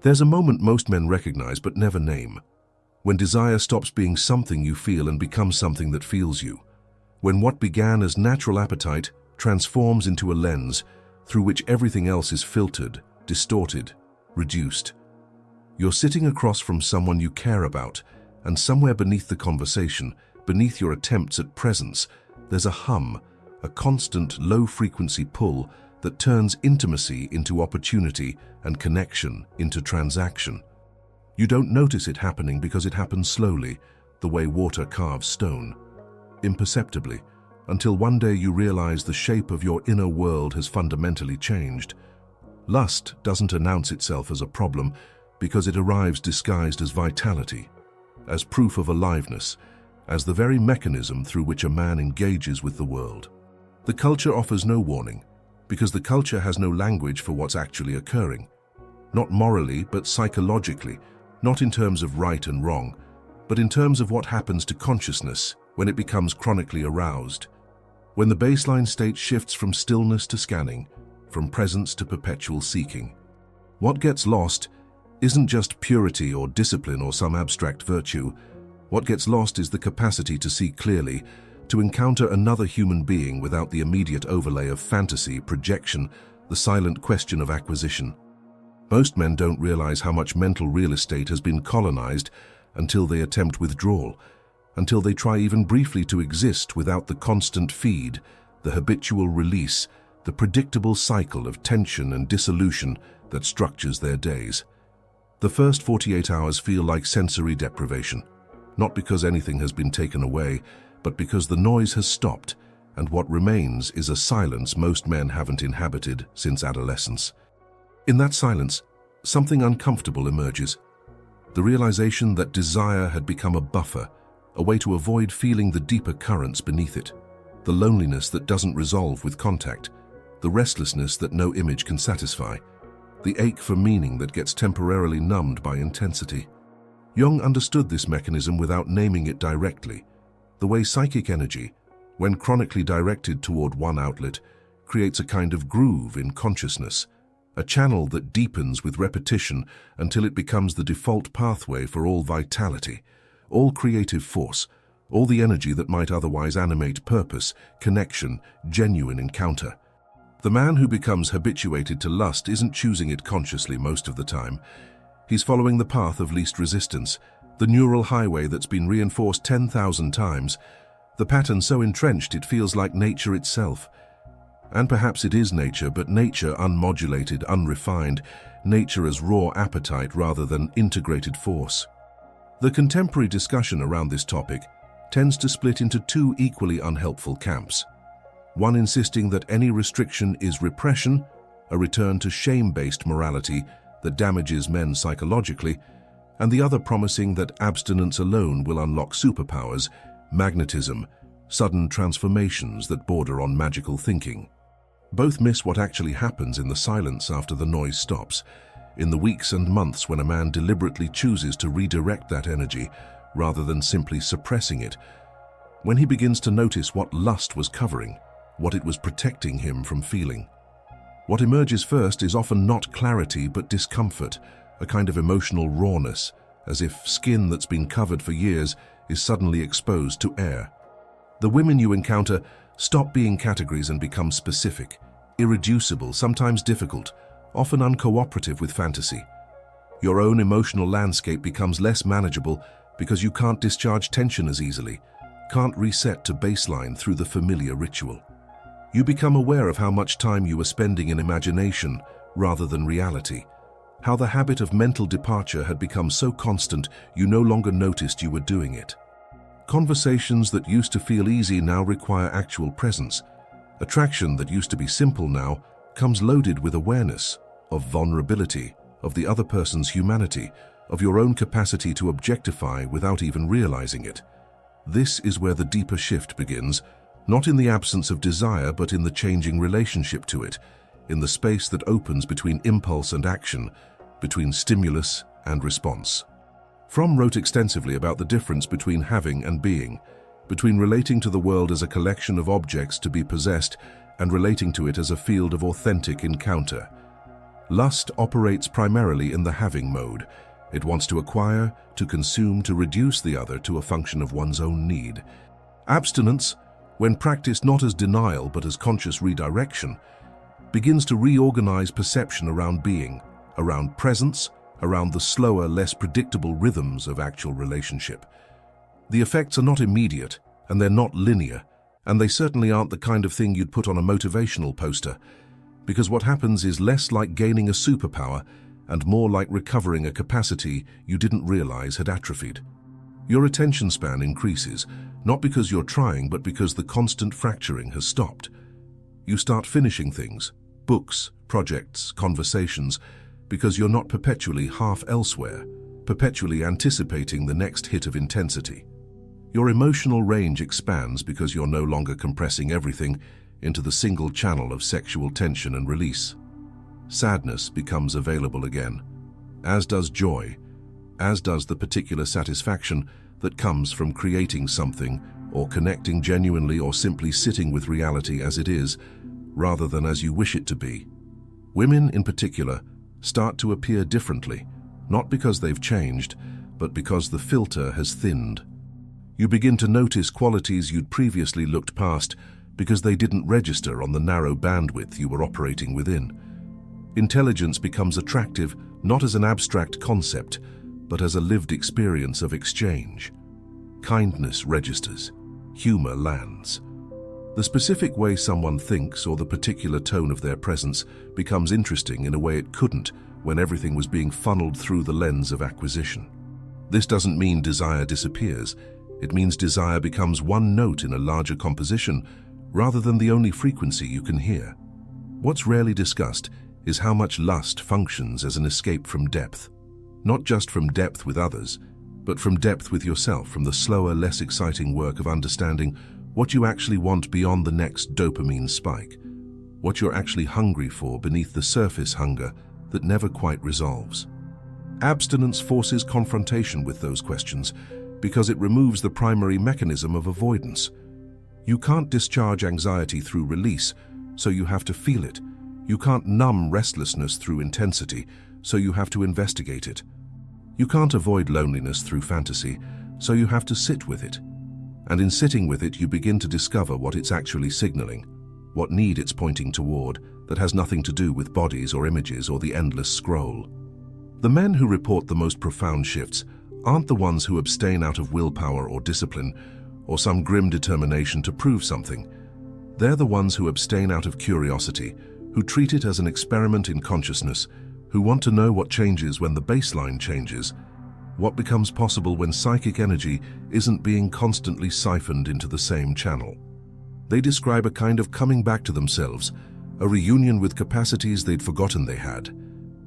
There's a moment most men recognize but never name. When desire stops being something you feel and becomes something that feels you. When what began as natural appetite transforms into a lens through which everything else is filtered, distorted, reduced. You're sitting across from someone you care about, and somewhere beneath the conversation, beneath your attempts at presence, there's a hum, a constant low-frequency pull that turns intimacy into opportunity and connection into transaction. You don't notice it happening because it happens slowly, the way water carves stone. Imperceptibly, until one day you realize the shape of your inner world has fundamentally changed. Lust doesn't announce itself as a problem because it arrives disguised as vitality, as proof of aliveness, as the very mechanism through which a man engages with the world. The culture offers no warning, because the culture has no language for what's actually occurring. Not morally, but psychologically, not in terms of right and wrong, but in terms of what happens to consciousness when it becomes chronically aroused. When the baseline state shifts from stillness to scanning, from presence to perpetual seeking. What gets lost isn't just purity or discipline or some abstract virtue. What gets lost is the capacity to see clearly, to encounter another human being without the immediate overlay of fantasy, projection, the silent question of acquisition. Most men don't realize how much mental real estate has been colonized until they attempt withdrawal, until they try even briefly to exist without the constant feed, the habitual release, the predictable cycle of tension and dissolution that structures their days. The first 48 hours feel like sensory deprivation, not because anything has been taken away, but because the noise has stopped, and what remains is a silence most men haven't inhabited since adolescence. In that silence, something uncomfortable emerges. The realization that desire had become a buffer, a way to avoid feeling the deeper currents beneath it, the loneliness that doesn't resolve with contact, the restlessness that no image can satisfy, the ache for meaning that gets temporarily numbed by intensity. Jung understood this mechanism without naming it directly. The way psychic energy, when chronically directed toward one outlet, creates a kind of groove in consciousness, a channel that deepens with repetition until it becomes the default pathway for all vitality, all creative force, all the energy that might otherwise animate purpose, connection, genuine encounter. The man who becomes habituated to lust isn't choosing it consciously most of the time. He's following the path of least resistance, the neural highway that's been reinforced 10,000 times, the pattern so entrenched it feels like nature itself. And perhaps it is nature, but nature unmodulated, unrefined, nature as raw appetite rather than integrated force. The contemporary discussion around this topic tends to split into two equally unhelpful camps. One insisting that any restriction is repression, a return to shame-based morality that damages men psychologically, and the other promising that abstinence alone will unlock superpowers, magnetism, sudden transformations that border on magical thinking. Both miss what actually happens in the silence after the noise stops, in the weeks and months when a man deliberately chooses to redirect that energy rather than simply suppressing it, when he begins to notice what lust was covering, what it was protecting him from feeling. What emerges first is often not clarity but discomfort, a kind of emotional rawness, as if skin that's been covered for years is suddenly exposed to air. The women you encounter stop being categories and become specific, irreducible, sometimes difficult, often uncooperative with fantasy. Your own emotional landscape becomes less manageable because you can't discharge tension as easily, can't reset to baseline through the familiar ritual. You become aware of how much time you are spending in imagination rather than reality, how the habit of mental departure had become so constant you no longer noticed you were doing it. Conversations that used to feel easy now require actual presence. Attraction that used to be simple now comes loaded with awareness of vulnerability, of the other person's humanity, of your own capacity to objectify without even realizing it. This is where the deeper shift begins, not in the absence of desire but in the changing relationship to it, in the space that opens between impulse and action, between stimulus and response. Fromm wrote extensively about the difference between having and being, between relating to the world as a collection of objects to be possessed and relating to it as a field of authentic encounter. Lust operates primarily in the having mode. It wants to acquire, to consume, to reduce the other to a function of one's own need. Abstinence, when practiced not as denial but as conscious redirection, begins to reorganize perception around being, around presence, around the slower, less predictable rhythms of actual relationship. The effects are not immediate, and they're not linear, and they certainly aren't the kind of thing you'd put on a motivational poster, because what happens is less like gaining a superpower and more like recovering a capacity you didn't realize had atrophied. Your attention span increases, not because you're trying, but because the constant fracturing has stopped. You start finishing things, books, projects, conversations, because you're not perpetually half elsewhere, perpetually anticipating the next hit of intensity. Your emotional range expands because you're no longer compressing everything into the single channel of sexual tension and release. Sadness becomes available again, as does joy, as does the particular satisfaction that comes from creating something or connecting genuinely or simply sitting with reality as it is, rather than as you wish it to be. Women, in particular, start to appear differently, not because they've changed, but because the filter has thinned. You begin to notice qualities you'd previously looked past because they didn't register on the narrow bandwidth you were operating within. Intelligence becomes attractive not as an abstract concept, but as a lived experience of exchange. Kindness registers. Humor lands. The specific way someone thinks or the particular tone of their presence becomes interesting in a way it couldn't when everything was being funneled through the lens of acquisition. This doesn't mean desire disappears. It means desire becomes one note in a larger composition rather than the only frequency you can hear. What's rarely discussed is how much lust functions as an escape from depth. Not just from depth with others, but from depth with yourself, from the slower, less exciting work of understanding what you actually want beyond the next dopamine spike, what you're actually hungry for beneath the surface hunger that never quite resolves. Abstinence forces confrontation with those questions because it removes the primary mechanism of avoidance. You can't discharge anxiety through release, so you have to feel it. You can't numb restlessness through intensity, so you have to investigate it. You can't avoid loneliness through fantasy, so you have to sit with it. And in sitting with it, you begin to discover what it's actually signaling, what need it's pointing toward that has nothing to do with bodies or images or the endless scroll. The men who report the most profound shifts aren't the ones who abstain out of willpower or discipline or some grim determination to prove something. They're the ones who abstain out of curiosity, who treat it as an experiment in consciousness, who want to know what changes when the baseline changes, what becomes possible when psychic energy isn't being constantly siphoned into the same channel. They describe a kind of coming back to themselves, a reunion with capacities they'd forgotten they had,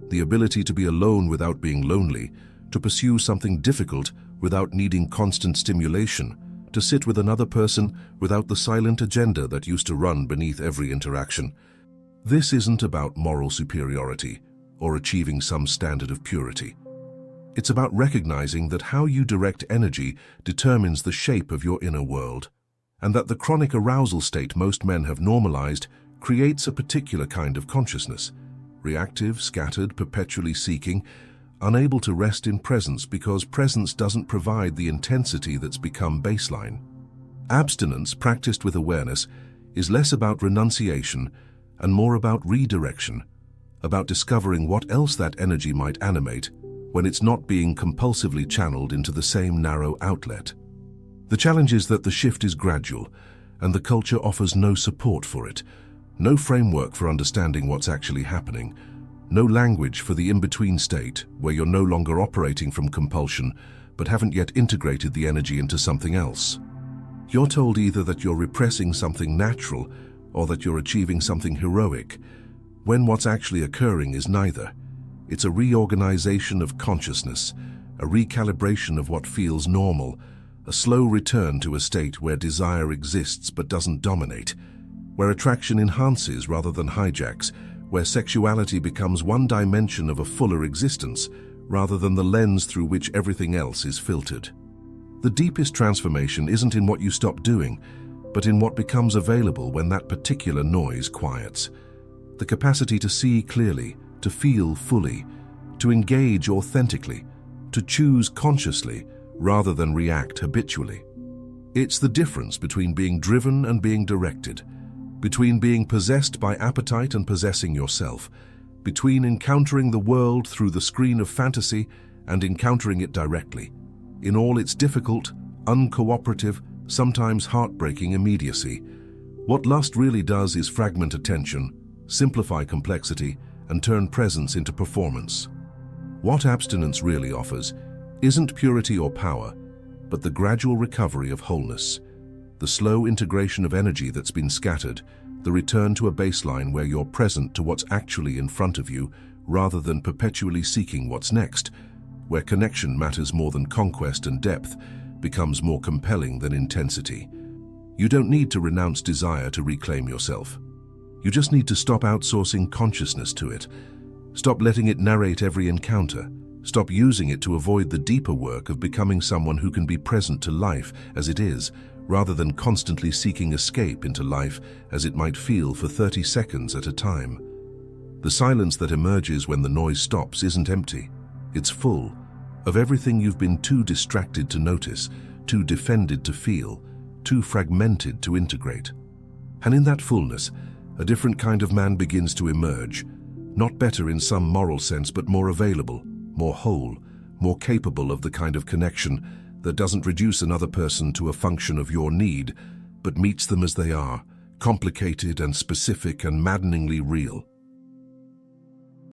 the ability to be alone without being lonely, to pursue something difficult without needing constant stimulation, to sit with another person without the silent agenda that used to run beneath every interaction. This isn't about moral superiority or achieving some standard of purity. It's about recognizing that how you direct energy determines the shape of your inner world, and that the chronic arousal state most men have normalized creates a particular kind of consciousness, reactive, scattered, perpetually seeking, unable to rest in presence because presence doesn't provide the intensity that's become baseline. Abstinence, practiced with awareness, is less about renunciation and more about redirection, about discovering what else that energy might animate when it's not being compulsively channeled into the same narrow outlet. The challenge is that the shift is gradual, and the culture offers no support for it, no framework for understanding what's actually happening, no language for the in-between state where you're no longer operating from compulsion but haven't yet integrated the energy into something else. You're told either that you're repressing something natural or that you're achieving something heroic, when what's actually occurring is neither. It's a reorganization of consciousness, a recalibration of what feels normal, a slow return to a state where desire exists but doesn't dominate, where attraction enhances rather than hijacks, where sexuality becomes one dimension of a fuller existence rather than the lens through which everything else is filtered. The deepest transformation isn't in what you stop doing, but in what becomes available when that particular noise quiets. The capacity to see clearly, to feel fully, to engage authentically, to choose consciously rather than react habitually. It's the difference between being driven and being directed, between being possessed by appetite and possessing yourself, between encountering the world through the screen of fantasy and encountering it directly, in all its difficult, uncooperative, sometimes heartbreaking immediacy. What lust really does is fragment attention, simplify complexity, and turn presence into performance. What abstinence really offers isn't purity or power, but the gradual recovery of wholeness, the slow integration of energy that's been scattered, the return to a baseline where you're present to what's actually in front of you rather than perpetually seeking what's next, where connection matters more than conquest and depth becomes more compelling than intensity. You don't need to renounce desire to reclaim yourself. You just need to stop outsourcing consciousness to it. Stop letting it narrate every encounter. Stop using it to avoid the deeper work of becoming someone who can be present to life as it is, rather than constantly seeking escape into life as it might feel for 30 seconds at a time. The silence that emerges when the noise stops isn't empty. It's full of everything you've been too distracted to notice, too defended to feel, too fragmented to integrate. And in that fullness, a different kind of man begins to emerge, not better in some moral sense, but more available, more whole, more capable of the kind of connection that doesn't reduce another person to a function of your need, but meets them as they are, complicated and specific and maddeningly real.